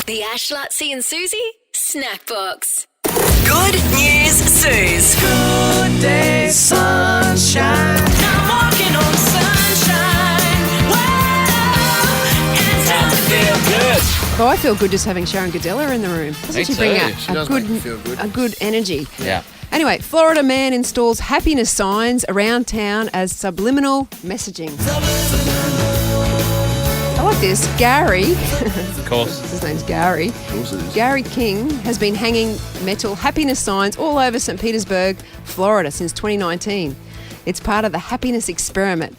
The Ash, Luttsy and Susie Snackbox. Good news, Suze. Good day, sunshine. I'm walking on sunshine. Whoa, and it's time to feel good. Oh, I feel good just having Sharon Godella in the room. Doesn't she bring out She does make you feel good. a good energy? Yeah. Anyway, Florida man installs happiness signs around town as subliminal messaging. I like this. Gary, Of course. his name's Gary. Of course it is. Gary King has been hanging metal happiness signs all over St. Petersburg, Florida since 2019. It's part of the happiness experiment.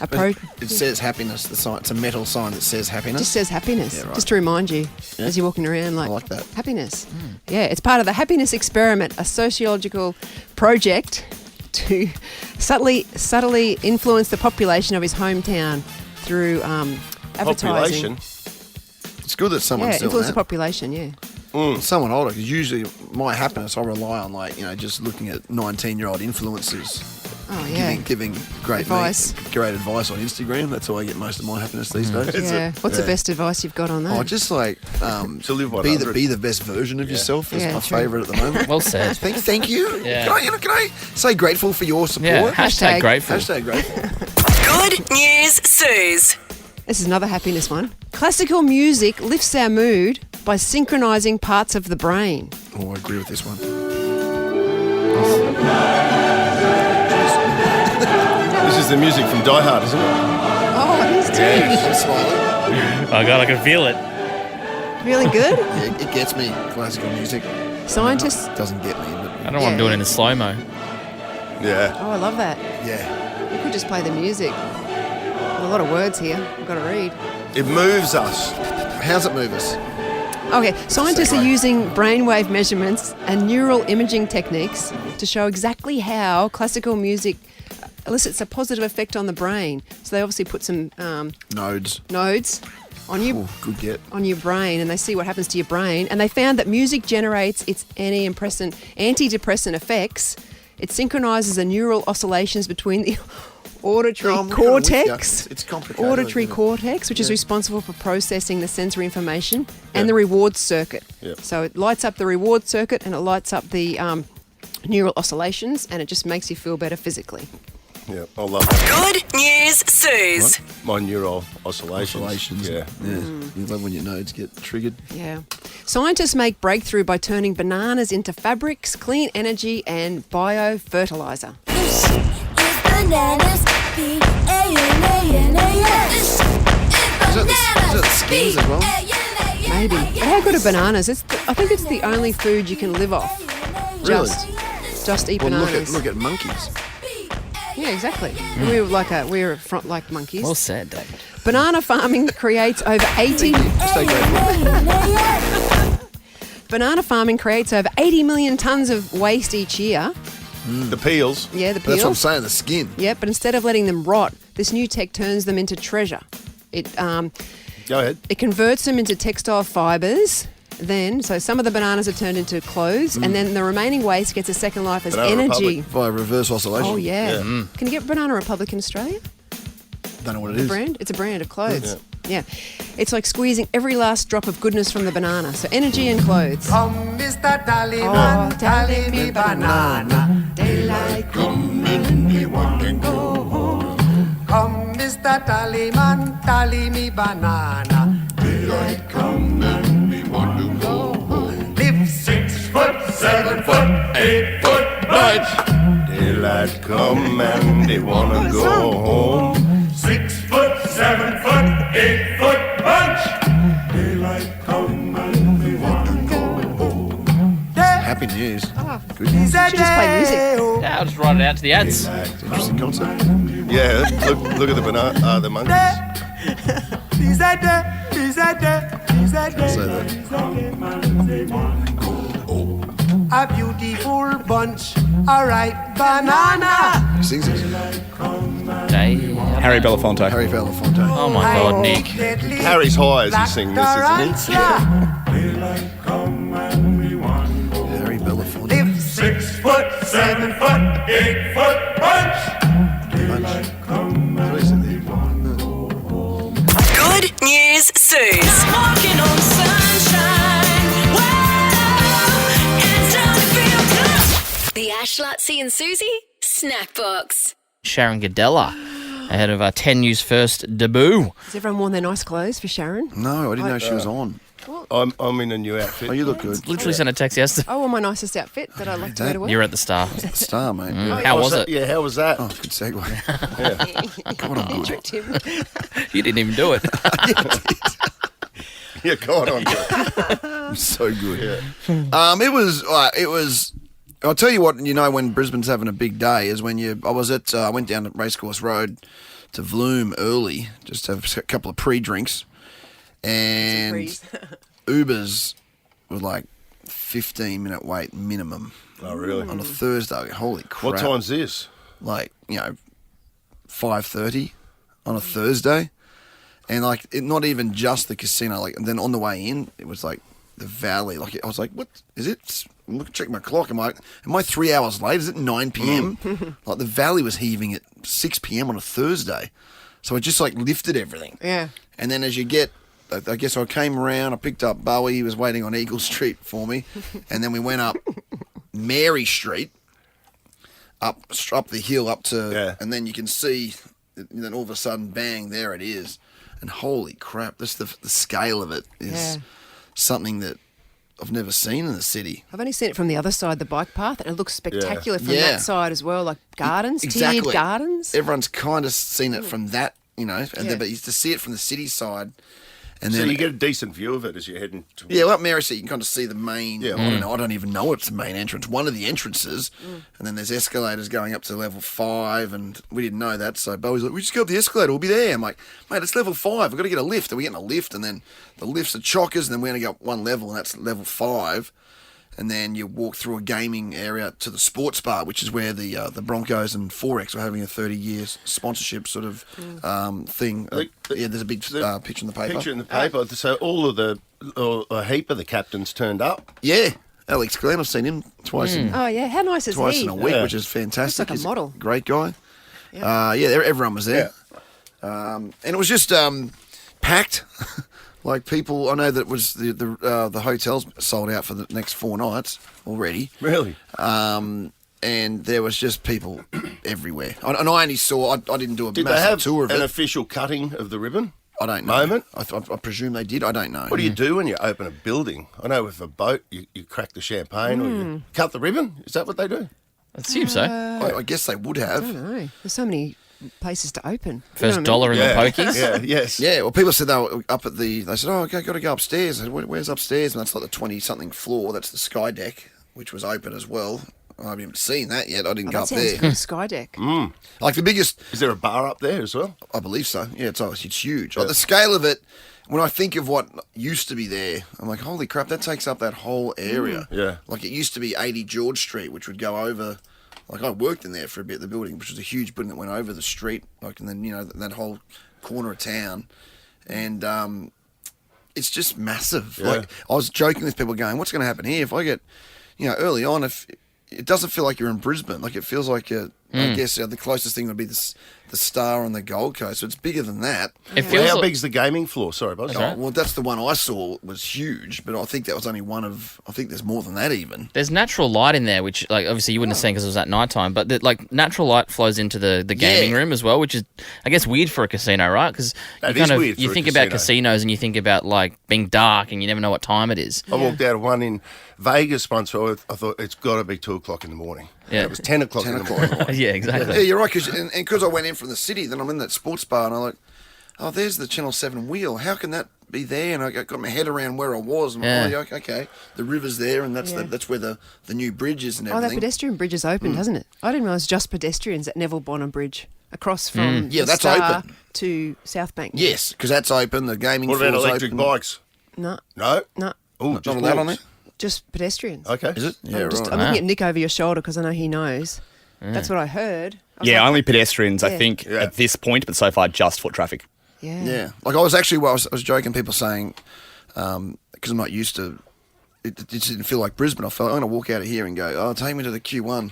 It says happiness. The sign. It's a metal sign that says happiness. Just says happiness, Yeah, right. just to remind you Yeah. as you're walking around, I like that. happiness. Yeah, it's part of the happiness experiment, a sociological project to subtly influence the population of his hometown through advertising. Population. It's good that someone's Yeah, doing influence that. the population. Yeah. Someone older, because usually my happiness, I rely on just looking at 19-year-old influencers Oh yeah. giving great Advice. great advice on Instagram. That's how I get most of my happiness these days. Yeah. What's the best advice you've got on that? Oh, just like To live be 100. the best version of yourself is Yeah, my true. favourite at the moment. Well said. Thank you. Yeah. Can I say grateful for your support? Yeah. Hashtag grateful. Hashtag grateful. Good news, Suze. This is another happiness one. Classical music lifts our mood by synchronising parts of the brain. Oh, I agree with this one. This is the music from Die Hard, isn't it? Oh, it is too. Just smiling. Oh, God, I can feel it. Really good. Yeah, it gets me. Classical music Scientists. doesn't get me, but I don't know why I'm doing it in slow-mo. Yeah. Oh, I love that. yeah. You could just play the music. A lot of words here. I've got to read. It moves us. How's it move us? Okay, scientists are using brainwave measurements and neural imaging techniques to show exactly how classical music elicits a positive effect on the brain. So they obviously put some Nodes. nodes on Oh, good get. your brain, and they see what happens to your brain. And they found that music generates its antidepressant effects. It synchronises the neural oscillations between the auditory I'm kinda with ya. cortex, It's complicated. auditory isn't it? cortex, which is responsible for processing the sensory information, and the reward circuit. Yep. So it lights up the reward circuit and it lights up the neural oscillations, and it just makes you feel better physically. Yeah, I love that. Good news, Suze. My neural oscillations. Oscillations. Yeah. You love when your nodes get triggered. Yeah. Scientists make breakthrough by turning bananas into fabrics, clean energy, and biofertilizer. Bananas, B-A-N-A-N-A-S. Is that the skins as well? Maybe. But how good are bananas? I think it's the only food you can live off. Really? Just eat Well, bananas. look at monkeys. Yeah, exactly. We're front like monkeys. Well said, David. Banana farming creates over 80. Stay grateful. Banana farming creates over 80 million tons of waste each year. The peels. Yeah, the That's what I'm peels. saying. The skin. Yep, but instead of letting them rot, this new tech turns them into treasure. It Go ahead. It converts them into textile fibres. So some of the bananas are turned into clothes, and then the remaining waste gets a second life as Banana energy. Via reverse oscillation. Oh yeah. Can you get Banana Republic in Australia? Don't know what it is. Brand? It's a brand of clothes. Yeah. It's like squeezing every last drop of goodness from the banana. So energy and clothes. Come, Mr. Tallyman, tally me banana. Daylight come and me want to go home. Come, Mr. Tallyman, tally me banana. Daylight come and me want to go home. Live 6 foot, 7 foot, 8 foot bunch. Daylight come and they wanna go home. 6 foot, 7 foot, 8 foot bunch. Daylight come and we want to go home. Happy news. Good news. Should just play music. Yeah, I'll just write it out to the ads. Interesting concept. Yeah, look at the banana, the monkeys. So A beautiful bunch, a ripe banana. Who sings this? Harry Belafonte. Harry Belafonte. Oh, my God, Nick. Harry's high as he's singing this, isn't he? Harry Belafonte. Live 6 foot, 7 foot, 8 foot bunch. What is it there? Good news, Suze. Walking on sunshine. Luttsy and Susie, Snackbox. Sharon Gadella ahead of 10 News' first debut. Has everyone worn their nice clothes for Sharon? No, I didn't know she was on. I'm in a new outfit. Oh, you look good. Literally sent a text yesterday. I wore my nicest outfit that I like to wear to work. You're at the Star. Star, mate. How was it? Yeah, how was that? Oh, good segue. God, I'm good. Tricked him. You didn't even do it. Yeah, God, I'm good. I'm so good. Yeah. It was. I'll tell you what. You know, when Brisbane's having a big day is when I went down to Racecourse Road to Vloom early just to have a couple of pre-drinks, and Ubers were like 15-minute wait minimum. Oh, really? On a Thursday. Holy crap! What time's this? Like 5:30 on a Thursday. And not even just the casino, and then on the way in, it was like the valley. I was like, what is it? I'm looking, check my clock. I'm like, am I 3 hours late? Is it 9 p.m.? Like the valley was heaving at 6 p.m. on a Thursday. So it just lifted everything. Yeah. And then as you get, I guess I came around, I picked up Bowie, he was waiting on Eagle Street for me. And then we went up Mary Street, up the hill up to, and then you can see, and then all of a sudden, bang, there it is. And holy crap, the scale of it is something that I've never seen in the city. I've only seen it from the other side, the bike path, and it looks spectacular from Yeah. that side as well, like gardens, Exactly. tiered gardens. Everyone's kind of seen it from that, but you to see it from the city side. And So then you get a decent view of it as you're heading to... Yeah, well, up Mary Street, you can kind of see the main. Yeah. I don't even know it's the main entrance. One of the entrances, and then there's escalators going up to level 5, and we didn't know that. So Bowie's like, "We just go up the escalator. We'll be there." I'm like, "Mate, it's level 5. We've got to get a lift." And we're getting a lift, and then the lifts are chockers, and then we're going to go up one level, and that's level 5. And then you walk through a gaming area to the sports bar, which is where the Broncos and Forex are having a 30-year sponsorship sort of thing. There's a big picture in the paper. Picture in the paper. So all of a heap of the captains turned up. Yeah. Alex Glenn, I've seen him twice Oh, yeah. How nice is twice he? in a week, which is fantastic. Looks like a model. Great guy. Everyone was there. And it was just packed. People, I know that was the hotels sold out for the next 4 nights already. Really? And there was just people everywhere. And I only saw, I didn't do a Did they massive have tour of an it. official cutting of the ribbon? I don't know. Moment? I presume they did. I don't know. What do you do when you open a building? I know with a boat, you crack the champagne or you cut the ribbon. Is that what they do? I assume so. I guess they would have. I don't know. There's so many places to open. First dollar in the pokies. Yeah, yes. Yeah, well, people said they were up at they said, "Oh, okay, got to go upstairs." I said, "Where's upstairs?" And that's like the 20-something floor. That's the sky deck, which was open as well. I haven't even seen that yet. I didn't go That up sounds there. good. Sky deck. Like the biggest, Is there a bar up there as well? I believe so. Yeah, it's huge. Like the scale of it, when I think of what used to be there, I'm like, holy crap, that takes up that whole area. Yeah. Like it used to be 80 George Street, which would go over. Like I worked in there for a bit, the building, which was a huge building that went over the street, and then that whole corner of town, and it's just massive. Yeah. Like I was joking with people, going, "What's going to happen here if I get, early on, if it doesn't feel like you're in Brisbane, like it feels like I guess the closest thing would be the Star on the Gold Coast. So it's bigger than that. It feels How like- big's the gaming floor? Sorry, boss. Oh, well, that's the one I saw was huge, but I think that was only one of. I think there's more than that even. There's natural light in there, which, obviously you wouldn't have seen because it was at night time, but natural light flows into the gaming room as well, which is, I guess, weird for a casino, right? Because That is weird you for a think about casino. casinos and you think about, being dark and you never know what time it is. I walked out of one in Vegas once, so I thought it's got to be 2 o'clock in the morning. Yeah. And it was 10 o'clock in the morning. Yeah, exactly. Yeah, you're right. Because I went in from the city, then I'm in that sports bar, and I'm like, oh, there's the Channel 7 wheel. How can that be there? And I got my head around where I was. And I'm like, okay, the river's there, and that's where the new bridge is and Oh, everything. that pedestrian bridge is open, hasn't it? I didn't realise just pedestrians at Neville Bonham Bridge across from Yeah, the that's Star open. to South Bank. Yes, because that's open. The gaming What about floor's electric open. bikes? No, No? no, Oh, Not allowed on there? just pedestrians. Okay. Is it? Yeah, I'm right. looking at Nick over your shoulder because I know he knows. That's what I heard. I was Yeah, like, only pedestrians, I Yeah. think, Yeah. at this point, but so far just foot traffic. Yeah. Yeah, like I was actually, I was joking. People saying because I'm not used to. It just didn't feel like Brisbane. I felt I'm going to walk out of here and go, oh, take me to the Q1.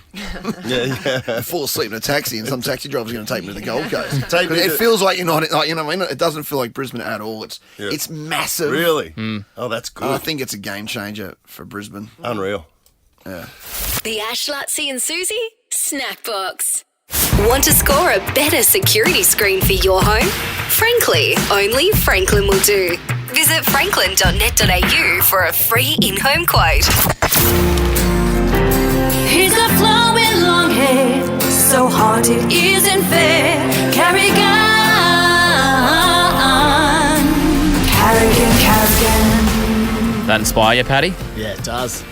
Yeah. Fall asleep in a taxi, and some taxi driver's going to take me to the Gold Coast. Take me It to- feels like you're not, what I mean? It doesn't feel like Brisbane at all. It's massive. Really? Oh, that's good. I think it's a game changer for Brisbane. Unreal. Yeah. The Ash, Luttsy and Susie Snackbox. Want to score a better security screen for your home? Frankly, only Franklin will do. Visit franklin.net.au for a free in-home quote. He's got flowing long hair, so hard it isn't fair. Carrigan, Carrigan. That inspire you, Paddy? Yeah, it does.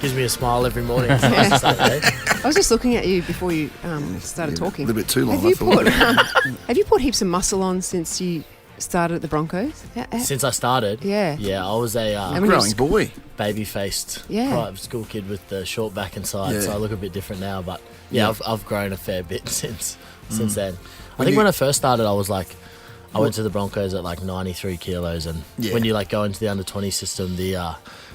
Gives me a smile every morning. It's nice to Saturday. I was just looking at you before you started talking. A little bit too long, Have you, I thought. have you put heaps of muscle on since you started at the Broncos? Since I started, Yeah. I was a And when you Growing boy. baby-faced Yeah. private school kid with the short back and side, Yeah. so I look a bit different now. But I've grown a fair bit since then. When I think you- when I first started, I was like, I went to the Broncos at like 93 kilos, and Yeah. when you like go into the under 20 system,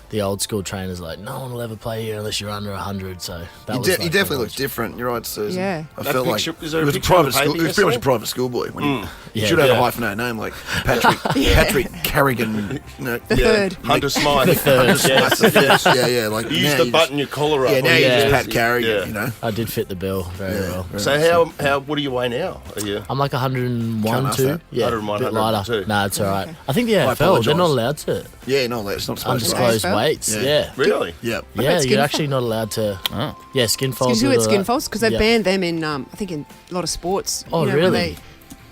the old school trainers like, no one will ever play here unless you're under 100. So that You, was you like definitely the look different. You're right, Susan. Yeah. I That felt picture- like is there a it was a picture on private the school. paper It was pretty much a yesterday? private schoolboy. When you Yeah, should have yeah. a hyphenated name like Patrick Carrigan. No, The third. Hunter Smythe. yeah. Like You now used to you button your collar up. Yeah, now on you're your just Pat jersey. Carrigan. Yeah. You know. I did fit the bill very well. So how what do you weigh now? Are you? I'm like 101, Can't ask 2. that. Yeah, 101, a bit lighter. 102. Nah, it's all right. I think the I AFL, they're not apologise. allowed to Yeah, no, it's not supposed to. undisclosed AFL? weights. Yeah. Yeah. Really? Yeah. Yeah, skin you're fol- actually not allowed to. Oh. Yeah, skin folds. You do and it all skin that. folds because they've Yeah. banned them in, I think, in a lot of sports. Oh, when really?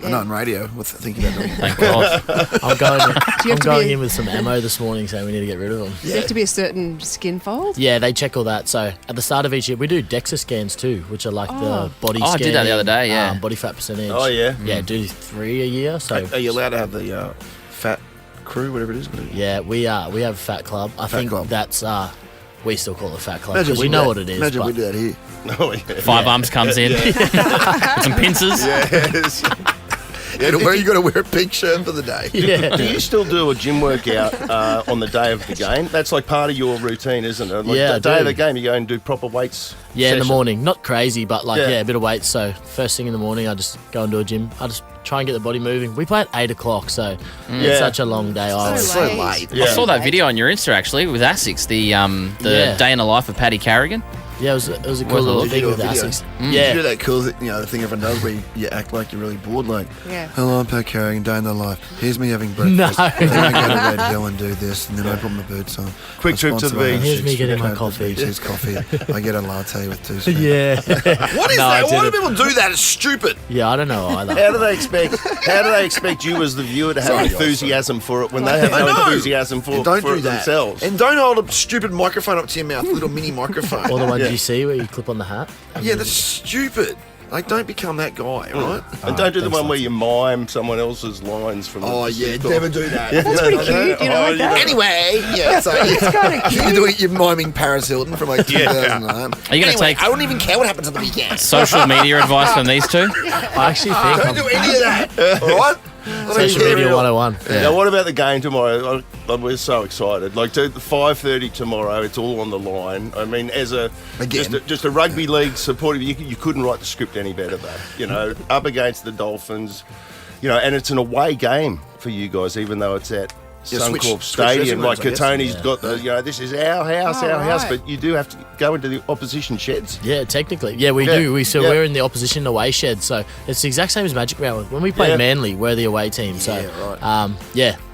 I know on radio. What's thinking about doing? Thank God. I'm going, you I'm have to going be- in with some ammo this morning saying we need to get rid of them. Does it have to be a certain skin fold? Yeah, they check all that. So at the start of each year, we do DEXA scans too, which are like the body Oh, I scanning. did that the other day, yeah. Body fat percentage. Oh, yeah. Yeah, do 3 a year. So Are you allowed to have the fat crew, whatever it is? yeah, we have a fat club. I think club. that's we still call it a fat club Imagine because we do know that. what it is. Imagine but we do that here. Oh, yeah. Five arms comes in. With some pincers. Yes. Yeah, where you got to wear a pink shirt for the day. Yeah. Do you still do a gym workout on the day of the game? That's like part of your routine, isn't it? Like Yeah, I the day of do. the game, you go and do proper weights. Yeah, in the session. morning. Not crazy, but like, Yeah. yeah, a bit of weight. So first thing in the morning, I just go and do a gym. I just try and get the body moving. We play at 8 o'clock, so Yeah. it's such a long day. It's so late. Yeah. I saw that video on your Insta actually with Asics, the Yeah. day in the life of Paddy Carrigan. Yeah, it was a cool Was it? little Did thing you with do a video? Asics. You Yeah. do that cool, the thing everyone does where you act like you're really bored, like, Yeah. hello, I'm Pat Carrigan, day in the life. Here's me having breakfast. No. Then I go to Red Hill and do this, and then I put my boots on. Quick trip to the beach. Here's me getting my Go to the coffee. beach, Here's coffee. I get a latte with 2 spoons. Yeah. What is No, I that? Why do didn't. people do that? It's stupid. Yeah, I don't know either. How do they expect you as the viewer to have Sorry, enthusiasm for it when they have I no know. enthusiasm for, And don't for do it that. themselves? And don't hold a stupid microphone up to your mouth, little mini microphone. Or the ones Yeah. you see where you clip on the hat. Yeah, that's stupid. Like, don't become that guy, right? And don't do the thanks, one where you mime someone else's lines from Oh, the yeah, sitcom. never do that. That's pretty cute. You know, like that. Anyway, yeah, so kinda cute. you're miming Paris Hilton from like 2009. Are you gonna Anyway, take- I don't even care what happens at the weekend. Social media advice from these two. I actually think Don't do any of that. All right? social media 101. Now, what about the game tomorrow? We're so excited. Like, 5:30 tomorrow, it's all on the line. I mean, as Again. just a rugby league supporter, you couldn't write the script any better, though. You know, up against the Dolphins, you know, and it's an away game for you guys, even though it's at Yeah, Suncorp switch Stadium. dressing Like, rooms, I guess. Katoni's got the, you know, this is our house, Oh, our house, right. but you do have to go into the opposition sheds. Yeah, technically. Yeah, we Yeah, do. yeah. We're in the opposition away shed, so it's the exact same as Magic Round. When we play Yeah. Manly, we're the away team. So,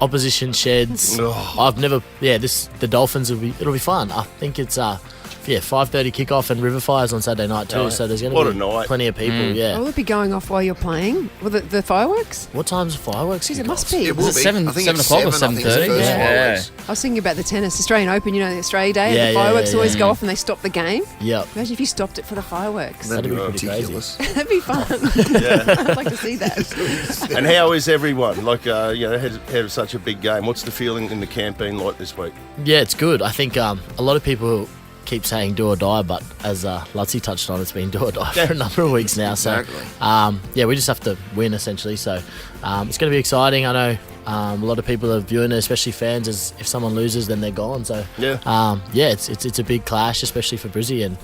opposition sheds. I've never. Yeah, the Dolphins it'll be fun. I think it's 5:30 kickoff and River Fires on Saturday night too. Oh, So there's going what to a be night. plenty of people. Yeah. Will it be going off while you're playing? Will the fireworks? What time's the fireworks? Jeez, it kick must off? be. It will it be. 7 I think 7 it's o'clock or 7, I think it's the 7:30? first Yeah. fireworks. I was thinking about the tennis, Australian Open, you know, the Australia Day, Yeah, the yeah, fireworks yeah, always yeah. go off and they stop the game. Yep. Imagine if you stopped it for the fireworks. That'd be pretty ridiculous. That'd be fun. I'd like to see that. And how is everyone? Like, had such a big game. What's the feeling in the camp been like this week? Yeah, it's good. I think a lot of people keep saying do or die, but as Luttsy touched on, it's been do or die for a number of weeks now. So, Exactly. we just have to win essentially. So, it's going to be exciting. I know a lot of people are viewing it, especially fans, as if someone loses, then they're gone. So, it's a big clash, especially for Brizzy, and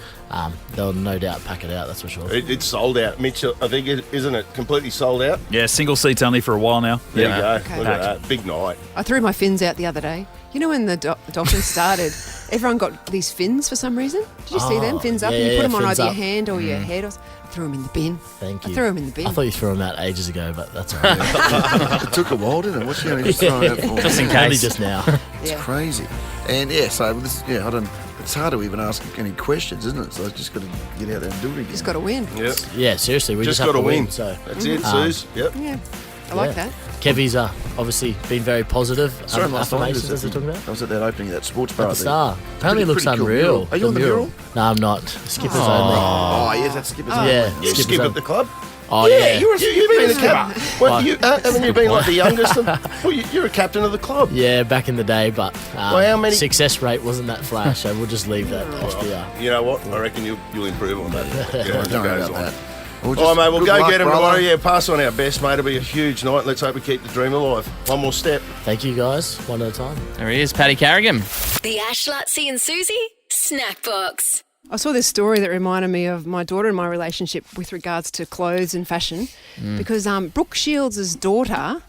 they'll no doubt pack it out. That's for sure. It's sold out. Mitch, I think, isn't it completely sold out? Yeah, single seats only for a while now. There Yeah. you go. Okay. Look at that. Big night. I threw my fins out the other day. You know when the Dolphins started, everyone got these fins for some reason. Did you see them? Fins up. And you put them on fins either up. your hand or your head. I threw them in the bin. Thank you. I threw them in the bin. I thought you threw them out ages ago, but that's all right. It took a while, didn't it? What's she only just throwing out for? Just in Only case. just now. It's Yeah. crazy. And so this, I don't. It's hard to even ask any questions, isn't it? So I just got to get out there and do it again. Just got to win. Yep. Yeah, seriously, we just, Just have got to to win. So That's it, Suze. Yep. Yeah. I like that. Kevy's Obviously been very positive. Sorry, last night affirmations as they're talking about. I was at that opening of that sports bar. At the Star. Apparently it looks Pretty cool unreal. mural. Are you on the mural? No, I'm not. Skippers only. Oh, yes, that's Skipper's. Yeah, You Skippers skip only. at the club? Oh, yeah. You've been a captain. Well, haven't you been like the youngest? You're a captain of the club. Yeah, back in the day, but Well, how many- success rate wasn't that flash, so we'll just leave that off the You know what? I reckon you'll improve on that. Yeah, Don't worry goes about on. that. Well, All right, mate, we'll good go luck, get him brother. tomorrow. Yeah, pass on our best, mate. It'll be a huge night. Let's hope we keep the dream alive. One more step. Thank you, guys. One at a time. There he is, Paddy Carrigan. The Ash, Luttsy and Susie Snackbox. I saw this story that reminded me of my daughter and my relationship with regards to clothes and fashion, because Brooke Shields' daughter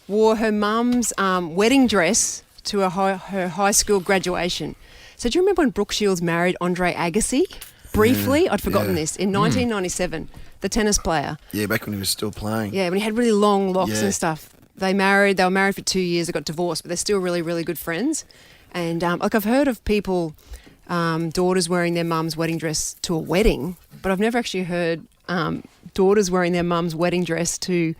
wore her mum's wedding dress to her high school graduation. So do you remember when Brooke Shields married Andre Agassi? Briefly, I'd forgotten this, in 1997, the tennis player. Yeah, back when he was still playing. Yeah, when he had really long locks Yeah. and stuff. They were married for 2 years, they got divorced, but they're still really, really good friends. And I've heard of people, daughters wearing their mum's wedding dress to a wedding, but I've never actually heard daughters wearing their mum's wedding dress to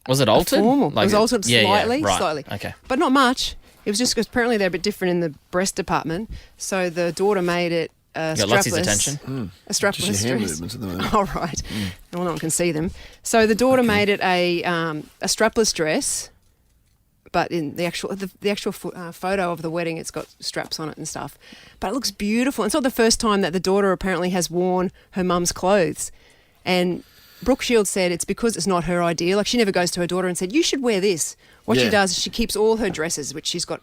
Was it altered? formal. It was altered Yeah, slightly, right. slightly. Okay. But not much. It was just because apparently they're a bit different in the breast department. So the daughter made it Got Luttsy's strapless. attention. A strapless Just your hand dress. movements at the moment. Oh, right. Well, no one can see them. So the daughter made it a strapless dress, but in the actual photo of the wedding, it's got straps on it and stuff. But it looks beautiful. It's not the first time that the daughter apparently has worn her mum's clothes. And Brooke Shields said it's because it's not her idea. Like, she never goes to her daughter and said, you should wear this. What she Yeah. does is she keeps all her dresses, which she's got,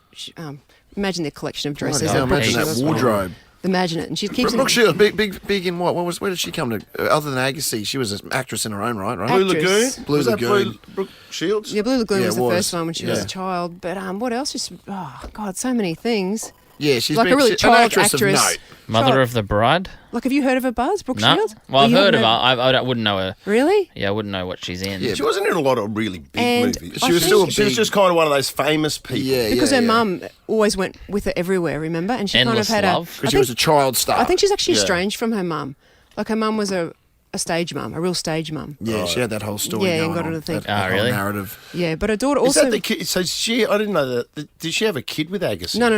imagine their collection of dresses. Yeah, that Brooke imagine that Shields- wardrobe. Imagine it. And she keeps Brooke Shields, big in what? Where did she come to? Other than Agassi, she was an actress in her own right, right? Blue Actress. Lagoon? Blue Was that Lagoon. Brooke Shields? Yeah, Blue Lagoon Yeah, was it the was. first one when she was Yeah. a child. But what else? Just God, so many things. Yeah, she's Like a been really an child actress of actress. note. Mother Child- of the Bride? Like, have you heard of her, Buzz? Brooke No. Shields? Well, I've You heard of her. haven't I wouldn't know her. Really? Yeah, I wouldn't know what she's in. Yeah, She wasn't in a lot of really big And movies. I She was think- still a She was big- just kind of one of those famous people. Yeah, Because yeah, her yeah. mum always went with her everywhere, remember? And she Endless kind of had Love. a. Because she was a child star. I think she's actually Yeah. estranged from her mum. Like, her mum was a stage mum, a real stage mum. Yeah, she had that whole story Yeah, going got her on. to think. That whole really? narrative. Yeah, but her daughter Is also. that the kid? So I didn't know that. Did she have a kid with Agassi? No.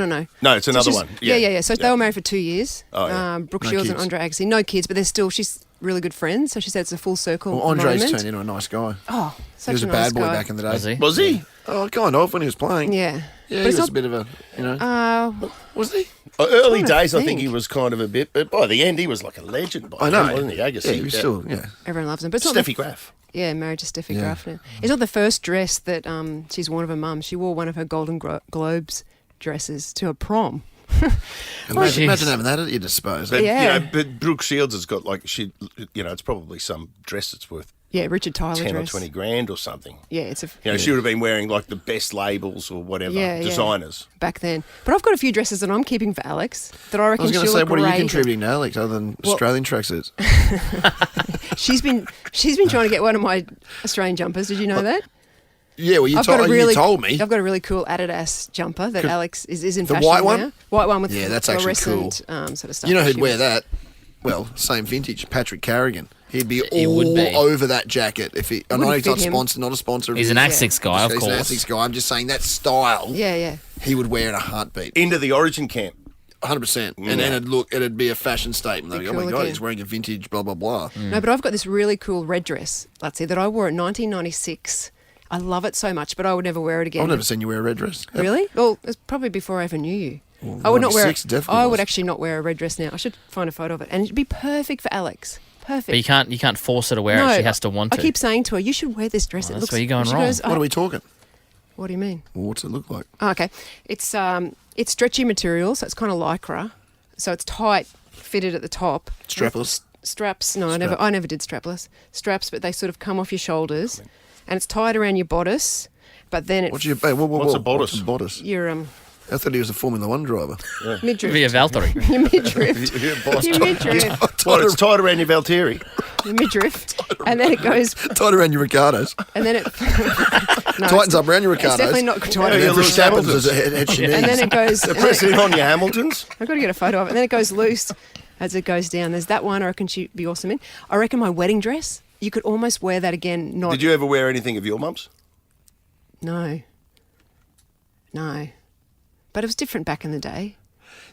No, it's another she's- one. Yeah. So they were married for 2 years. Oh, yeah. Brooke No Shields and kids. Andre Agassi. No kids, but she's really good friends. So she said it's a full circle Well, Andre's moment. turned into a nice guy. Oh, such He was a nice bad boy guy. back in the day. Was he? Was he? Oh, kind of, when he was playing. Yeah. Yeah, But he it's was not- a bit of a, Was he? Early trying to days, I think think. he was kind of a bit, but by the end, he was like a legend. By I know. then, wasn't he? Agassi. Yeah, he was still, yeah. Everyone loves him. But it's not the Steffi Graf. Yeah, married to Steffi Yeah. Graf now. It's not the first dress that she's worn of her mum. She wore one of her Golden Globes dresses to a prom. Imagine having that at your disposal. But, Yeah. you know, but Brooke Shields has got like, it's probably some dress that's worth Yeah, Richard Tyler 10 dress. or 20 grand or something. Yeah, it's a You know, she would have been wearing like the best labels or whatever, Yeah, yeah. designers. back then. But I've got a few dresses that I'm keeping for Alex that I reckon I was going to she'll say, look what are you great in. contributing to Alex other than Well- Australian tracksuits? She's been trying to get one of my Australian jumpers. Did you know that? Yeah, well, you I've got a really, you told me. I've got a really cool Adidas jumper that Alex is in The fashion white one? now. White one with Yeah, that's actually fluorescent sort of stuff. You know that who'd she wear was- that? Well, same vintage, Patrick Carrigan. He'd be He would all be. over that jacket. If he, I know Wouldn't he's not fit him. sponsored, not a sponsor. of He's his. an Asics guy, of He's an course. Asics guy. I'm just saying that style. Yeah. He would wear in a heartbeat, Into the Origin camp. 100%. And then it'd be a fashion statement. They'd Be go, oh my cool god, again. he's wearing a vintage, blah blah blah. No, but I've got this really cool red dress, Luttsy, that I wore in 1996. I love it so much, but I would never wear it again. I've never seen you wear a red dress. Really? Well, it's probably before I even knew you. Well, I would not wear. 96 definitely I would was. actually not wear a red dress now. I should find a photo of it, and it'd be perfect for Alex. Perfect. But you can't force her to wear no, it. She has to want to. I keep saying to her, "You should wear this dress. Oh, it that's looks." where you're going and she wrong. Goes, What are we talking? What do you mean? Well, what's it look like? Oh, okay, it's stretchy material, so it's kind of lycra, so it's tight, fitted at the top. Strapless. Straps. No, I never did strapless straps, but they sort of come off your shoulders, and it's tied around your bodice. But then it What's a bodice? your I thought he was a Formula One driver. Midriff. Via Valtteri. Your midriff. Your midriff. Well, it's tied around your Valtteri. Your midriff. And then it goes. Tied around your Ricardos. And then it. No, Tightens up around your it's Ricardos. definitely not tight. And then Lewis Verstappen's Hamilton's. as a head And then it goes. Press it on your Hamiltons. I've got to get a photo of it. And then it goes loose as it goes down. There's that one I reckon she'd be awesome in. I reckon my wedding dress, you could almost wear that again. Not. Did you ever wear anything of your mum's? No. But it was different back in the day.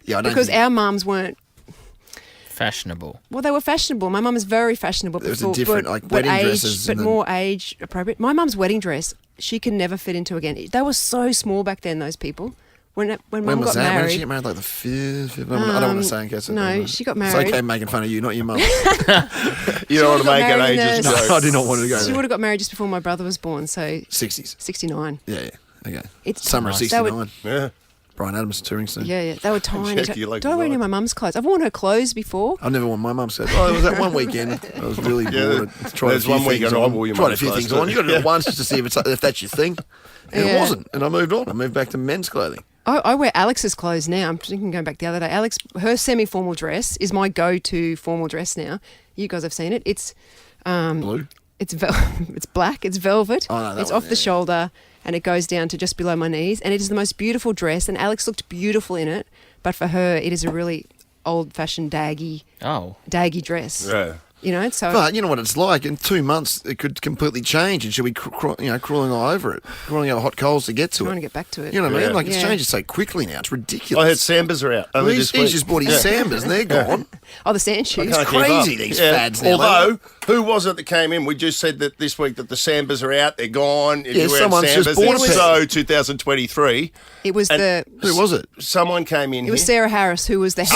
Yeah, I don't Because think our mums weren't. Fashionable. Well, they were fashionable. My mum is very fashionable. There was a before, different, but, like, but wedding age, dresses but and then- more age appropriate. My mum's wedding dress, she can never fit into again. They were so small back then. Those people. When When mum was got that? When married. did she get married? Like the fifth? I don't want to say in case. no, she got It's married. okay making fun of you, not your mum. You don't want to got make an married in ageist the- joke. No, I do not want to go She there. would have got married just before my brother was born, so 60s. 69. Yeah. Okay. It's Summer of nice. They were- 69. Yeah. Brian Adams touring soon. Yeah, they were tiny. Jackie, like Do I wear any of my mum's clothes? I've worn her clothes before. I've never worn my mum's said. Oh, it was that one weekend. I was really bored. Tried there's a few one weekend things I on. wore your Tried a mum's few clothes things on. too. You got to do it once just to see if that's your thing. And Yeah. it wasn't. And I moved on. I moved back to men's clothing. I wear Alex's clothes now. I'm thinking going back the other day. Alex, her semi-formal dress is my go-to formal dress now. You guys have seen it. It's Blue. it's it's black. It's velvet. Oh, no, that it's one, off the shoulder and it goes down to just below my knees. And it is the most beautiful dress. And Alex looked beautiful in it. But for her, it is a really old-fashioned daggy dress. Yeah. You know, so But you know what it's like. In 2 months, it could completely change, and she'll be crawling all over it, crawling out of hot coals to get to trying it. to get back to it. You know what I Yeah. mean? Like it's Yeah. changing so quickly now. It's ridiculous. I heard Sambas are out. Well, Only he's this week. just bought his Sambas, and they're gone. Oh, the sand shoes. Can't keep crazy, up. these fads now, Although, who was it that came in? We just said that this week that the Sambas are out, they're gone. If Yeah, you wear someone's just Sambas, bought it's a pair. so 2023. It was And- Who was it? Someone came in It was here. Sarah Harris who was the head.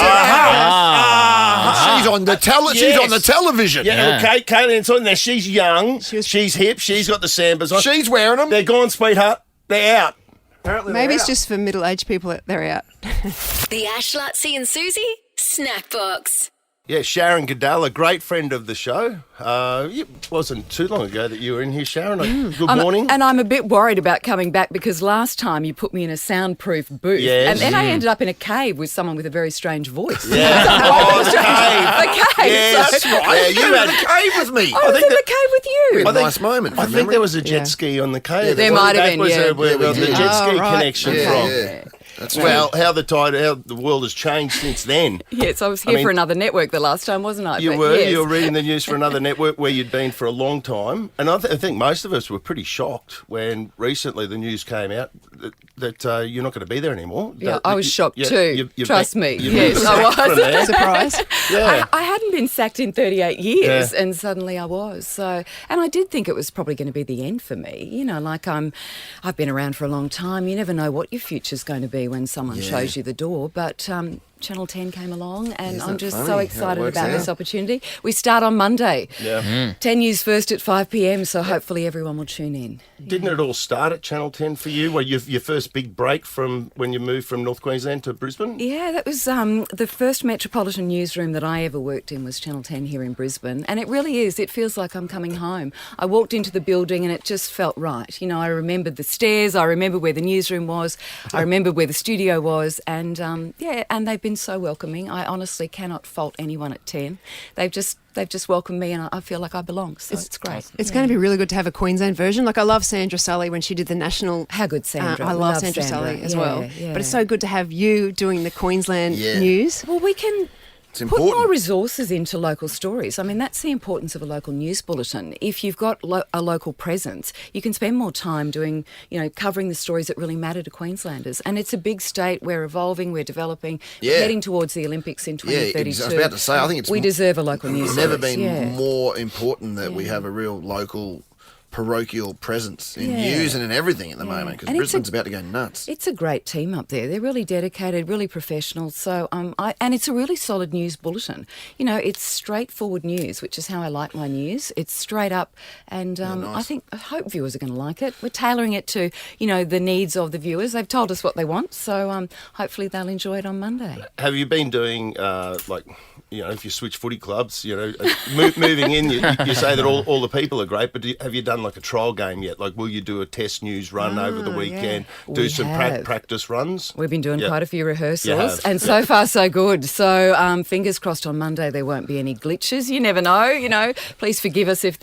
She's on the She's on the television. Yeah, okay, Caitlin's on there. She's young. She was- she's hip. She's got the Sambas on. She's wearing them. They're gone, sweetheart. They're out. Maybe it's just for middle-aged people that they're out. The Ash, Luttsy and Susie Snackbox. Yeah, Sharon Goodell, a great friend of the show. It wasn't too long ago that you were in here, Sharon. Good morning. And I'm a bit worried about coming back because last time you put me in a soundproof booth. Yes. And then I ended up in a cave with someone with a very strange voice. Yeah. Oh, the cave. the cave. Yes, So- right. Yeah, you had a cave with me. I was in the cave with you. A nice moment. I from think memory. there was a jet Yeah. ski on the cave. Yeah, there might have That been, was yeah. where the did. jet ski Oh, right. connection Yeah, from. yeah. That's Well, how the world has changed since then. Yes, I was here for another network the last time, wasn't I? You But were. yes. You were reading the news for another network where you'd been for a long time. And I think most of us were pretty shocked when recently the news came out that you're not going to be there anymore. Yeah, I was shocked too. you've Trust been- me. you've Yes, been I sacked from was. there. Surprise. Yeah. I hadn't been sacked in 38 years, Yeah. and suddenly I was. So, and I did think it was probably going to be the end for me. You know, like I've been around for a long time. You never know what your future's going to be when someone shows you the door. But Channel 10 came along, and Isn't I'm it just funny so how it excited works about out? this opportunity. We start on Monday. Yeah. 10 News first at 5 p.m. So hopefully everyone will tune in. Didn't it all start at Channel 10 for you? Well, your first big break from when you moved from North Queensland to Brisbane? Yeah, that was the first metropolitan newsroom that I ever worked in was Channel 10 here in Brisbane. And it really is. It feels like I'm coming home. I walked into the building and it just felt right. You know, I remembered the stairs. I remember where the newsroom was. I remember where the studio was. And, and they've been so welcoming. I honestly cannot fault anyone at 10. They've just welcomed me and I feel like I belong. So it's great. It's going to be really good to have a Queensland version. Like I love Sandra Sully when she did the national. How good, Sandra. I We love love Sandra Sandra. Sully as Yeah, well. yeah. But it's so good to have you doing the Queensland Yeah. news. Well, we can It's put important. more resources into local stories. I mean, that's the importance of a local news bulletin. If you've got a local presence, you can spend more time doing, covering the stories that really matter to Queenslanders. And it's a big state. We're evolving. We're developing. Yeah. We're heading towards the Olympics in 2032. I was about to say, I think it's we deserve a local news. It's never service. been Yeah. more important that we have a real local parochial presence in Yeah. news and in everything at the moment because And it's Brisbane's about to go nuts. It's a great team up there. They're really dedicated, really professional. So, and it's a really solid news bulletin. You know, it's straightforward news, which is how I like my news. It's straight up, and nice. I hope viewers are going to like it. We're tailoring it to the needs of the viewers. They've told us what they want, so hopefully they'll enjoy it on Monday. Have you been doing, if you switch footy clubs, moving in, you say that all the people are great, but have you done done like a trial game yet? Like, will you do a test news run over the weekend? Do We some have. practice runs? We've been doing quite a few You rehearsals, have. and so far so good. So fingers crossed on Monday there won't be any glitches. You never know. Please forgive us if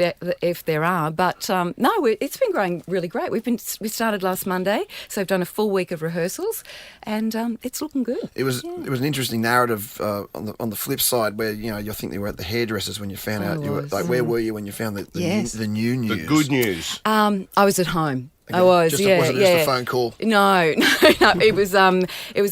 there are. But no, it's been going really great. We started last Monday, so we've done a full week of rehearsals, and it's looking good. It was an interesting narrative on the flip side, where you think you were at the hairdressers when you found out you were like, where were you when you found the new news? The good news. I was at home. Okay. I was, Wasn't just a phone call? No. It was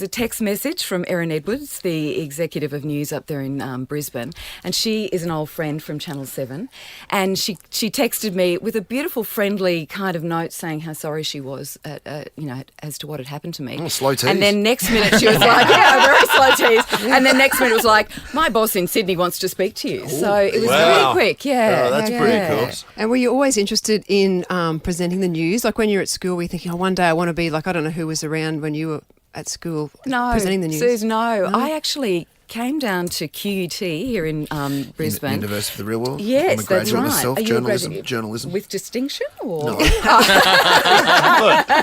a text message from Erin Edwards, the executive of news up there in Brisbane, and she is an old friend from Channel 7, and she texted me with a beautiful, friendly kind of note saying how sorry she was as to what had happened to me. Oh, slow tease. And then next minute she was like, yeah, very slow tease. And then next minute it was like, my boss in Sydney wants to speak to you. So it was really quick. Yeah, oh, that's pretty cool. And were you always interested in presenting the news? Like when you're at school, were you thinking, one day I want to be like, I don't know who was around when you were at school presenting the news? Suze, no. I actually came down to QUT here in Brisbane. University of the Real World? Yes, I'm a graduate that's right. myself, Are you a graduate? journalism. With distinction? Or? No. Look, he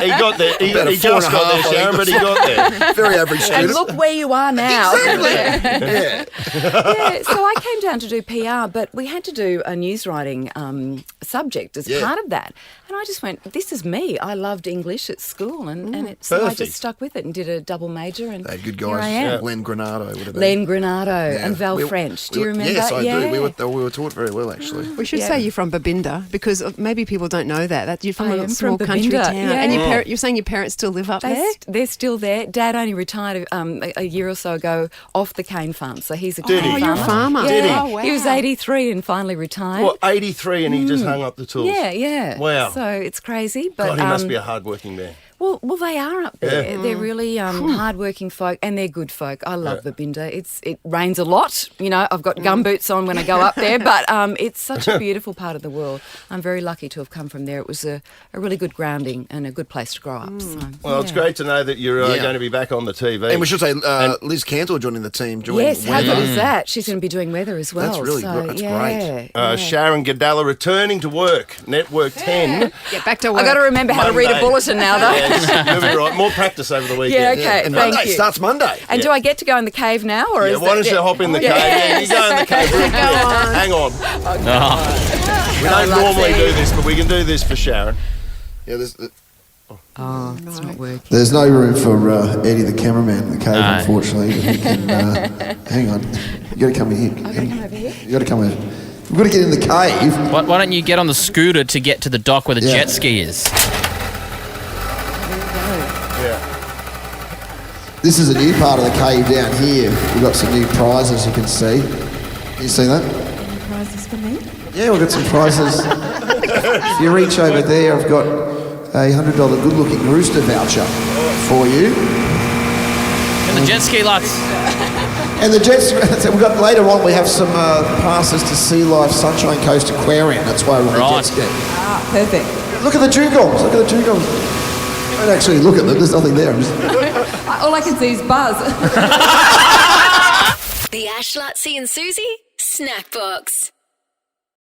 got there. He About a just 4.5, got there, Sharon, but he got there. Very average student. And look where you are now. Yeah. So I came down to do PR, but we had to do a news writing subject as part of that. And I just went, this is me. I loved English at school, so I just stuck with it and did a double major. And They had good here guys. I am. Len Granado would have been. Len Granado and Val French. Do you remember? Yes, I yeah. do. We were taught very well, actually. We should say you're from Babinda, because maybe people don't know that you're from I a am small from country Babinda, town. yeah. And you're saying your parents still live up there? They're still there. Dad only retired a year or so ago off the cane farm, so he's a Did cane he? You're a farmer. Yeah. Did he? Oh, wow. He was 83 and finally retired. What, 83 and he just hung up the tools? Yeah. Wow. So it's crazy, but God, he must be a hard-working man. Well, they are up there. Yeah. They're really hard-working folk, and they're good folk. I love Babinda. It rains a lot. I've got gumboots on when I go up there, but it's such a beautiful part of the world. I'm very lucky to have come from there. It was a really good grounding and a good place to grow up. So, Well, it's great to know that you're going to be back on the TV. And we should say Liz Cantor joining the team. Yes, how weather. good is that? She's going to be doing weather as well. That's really good. That's great. Sharon Gadalla returning to work. Network 10. Get back to work. I've got to remember how to read a Monday. bulletin now, though. Yes, you'll be right. More practice over the weekend. Yeah, okay. And Thank Monday you. starts Monday. And do I get to go in the cave now, or Yeah, is why don't you hop in the cave? Yeah, you go in the cave real quick. Hang on. We don't normally do this, but we can do this for Sharon. Yeah, Oh, it's not working. There's no room for Eddie the cameraman in the cave, unfortunately. But he can, hang on. You got to come in here. I've got to come over here. You got to come in. We've got to get in the cave. Why don't you get on the scooter to get to the dock where the jet ski is? This is a new part of the cave down here. We've got some new prizes you can see. You see that? Any prizes for me? Yeah, we've got some prizes. If you reach over there, I've got a $100 good-looking rooster voucher for you. And the jet ski, Lutts. And the jets, we've got later on, we have some passes to Sea Life Sunshine Coast Aquarium. That's why we're on the jet ski. Ah, perfect. Look at the dugongs. Look at the dugongs. Don't actually look at them. There's nothing there. All I can see is Buzz. The Ash, Luttsy and Susie Snackbox.